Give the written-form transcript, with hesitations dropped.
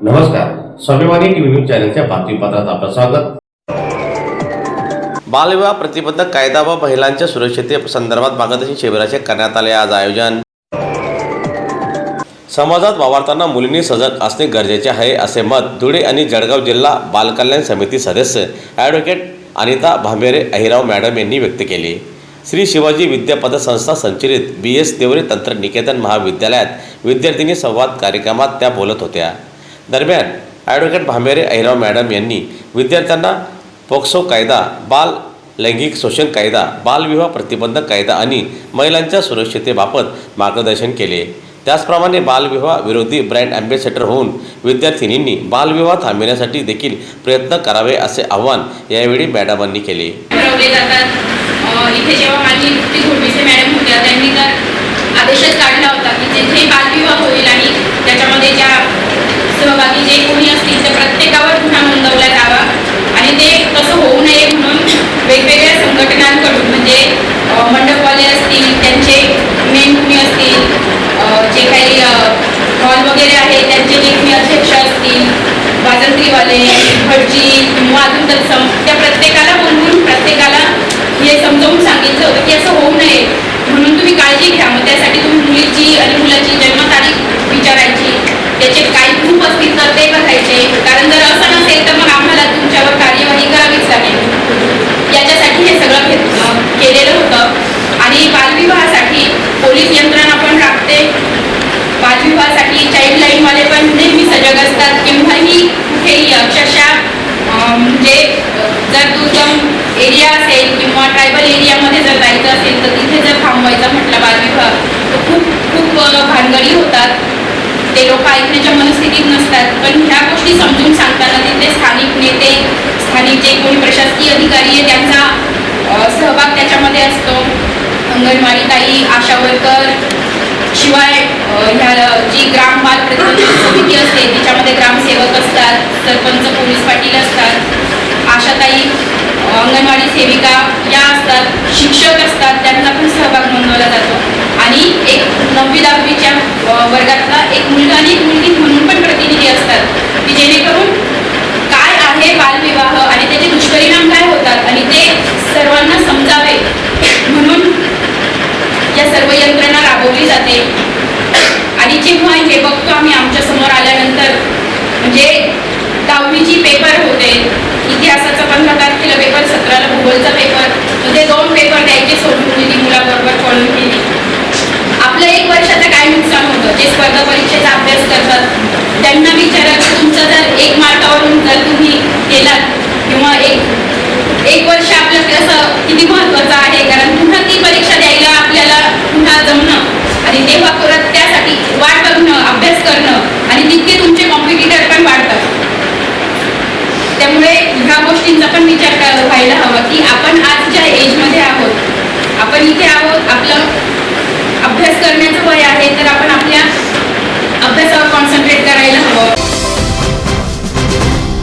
नमस्कार, स्वाभिमानी TV news चॅनलच्या बातमीपत्रात आपलं स्वागत। बालविवाह प्रतिबंधक कायदा व महिलांच्या सुरक्षिततेसंदर्भात मार्गदर्शन शिबिराचे करण्यात आले। आज आयोजन। समाजात वावरताना मुलींनी सजग असणे गरजेचे आहे असे मत धुळे आणि जळगाव जिल्हा बालकल्याण समिती सदस्य ॲडव्होकेट अनिता भांबेरे अहिराव मॅडम यांनी व्यक्त केले। श्री शिवाजी विद्या पतसंस्था संचलित BS देवरे तंत्रनिकेतन महाविद्यालयात विद्यार्थिनी संवाद कार्यक्रमात त्या बोलत होत्या। दरम्यान ॲडव्होकेट भांबेरे अहिराव मॅडम यांनी विद्यार्थ्यांना पोक्सो कायदा, बाल लैंगिक शोषण कायदा, बालविवाह प्रतिबंधक कायदा आणि महिलांच्या सुरक्षिततेबाबत मार्गदर्शन केले। त्याचप्रमाणे बालविवाह विरोधी ब्रँड ॲम्बॅसेडर होऊन विद्यार्थिनींनी बालविवाह थांबविण्यासाठी देखील प्रयत्न करावे असे आवाहन यावेळी मॅडमांनी केले। इथे जेव्हा माझी घोडविसे मॅडम होत्या त्यांनी तर आदेशच काढला होता की जिथे बालविवाह होईल आणि त्याच्यामध्ये ज्या सहभागी जे कोणी असतील त्या प्रत्येकावर गुन्हा नोंदवला जावा आणि ते तसं होऊ नये म्हणून वेगवेगळ्या संघटनांकडून म्हणजे मंडपवाले असतील, त्यांचे मेन कुणी असतील, जे काही हॉल वगैरे आहे त्यांचे जे कुणी अध्यक्ष असतील, वाजंत्रीवाले, भटजी किंवा अजून तत्सम त्या प्रत्येकाला बोलवून प्रत्येकाला हे समजावून सांगितलं होतं की असं होऊ नये म्हणून तुम्ही काळजी घ्या। मग त्यासाठी तुम्ही मुलीची आणि मुलाची जन्मतारीख विचारायची, त्याचे काही प्रूफ असतील तर ते बघायचे, कारण जर असं नसेल तर मग आम्हाला तुमच्यावर कार्यवाही करावीच लागेल। याच्यासाठी हे सगळं केलेलं होतं। आणि बालविवाहासाठी पोलीस यंत्रणा पण राखते। बालविवाहासाठी चाइल्डलाईनवाले पण नेहमी सजग असतात। केव्हाही कुठेही अक्षरशः म्हणजे जर दुर्गम एरिया असेल किंवा ट्रायबल एरियामध्ये जर जायचं असेल तर तिथे जर थांबवायचं म्हटलं बालविवाह तर खूप भानगडी होतात। ते लोक ऐकण्याच्या मनस्थितीत नसतात, पण ह्या गोष्टी समजून सांगताना तिथे स्थानिक नेते, स्थानिक जे कोणी प्रशासकीय अधिकारी आहे त्यांचा सहभाग त्याच्यामध्ये असतो। अंगणवाडी ताई, आशा वर्कर, शिवाय ह्या जी ग्राम बाल प्रतिबंधक समिती असते त्याच्यामध्ये ग्रामसेवक असतात, सरपंच, पोलीस पाटील असतात, आशाताई, अंगणवाडी सेविका या असतात, शिक्षक असतात, त्यांचा पण सहभाग नोंदवला जातो। आणि एक 9वी-10वीच्या वर्गातला एक मुलगा आणि एक मुलगी म्हणून पण प्रतिनिधी असतात की जेणेकरून काय आहे बालविवाह आणि त्याचे दुष्परिणाम काय होतात आणि ते सर्वांना समजावे म्हणून या सर्व यंत्रणा राबवली जाते। आणि जेव्हा हे बघतो आम्ही आमच्या समोर आल्यानंतर म्हणजे 10वीची पेपर होते, इतिहासाचा 15 तारखेला पेपर, 17ला भूगोलचा पेपर, म्हणजे 2 पेपर द्यायचे सोडून दिली मुलाबरोबर पळून गेली। आपलं 1 वर्षाचं काय नुकसान होतं? जे स्पर्धा परीक्षेचा अभ्यास करतात त्यांना विचारा की तुमचं जर 1 मार्कावरून जर तुम्ही केलात किंवा एक वर्ष आपलं कसं किती महत्त्वाचं आहे, कारण पुन्हा ती परीक्षा द्यायला आपल्याला पुन्हा जमणं आणि तेव्हा परत त्यासाठी वाट बघणं, अभ्यास करणं आणि तितके तुमचे कॉम्पिटिटर पण वाढतात। त्यामुळे ह्या गोष्टींचा पण विचार व्हायला हवा की आपण आज ज्या एजमध्ये आहोत, आपण इथे आहोत, आपलं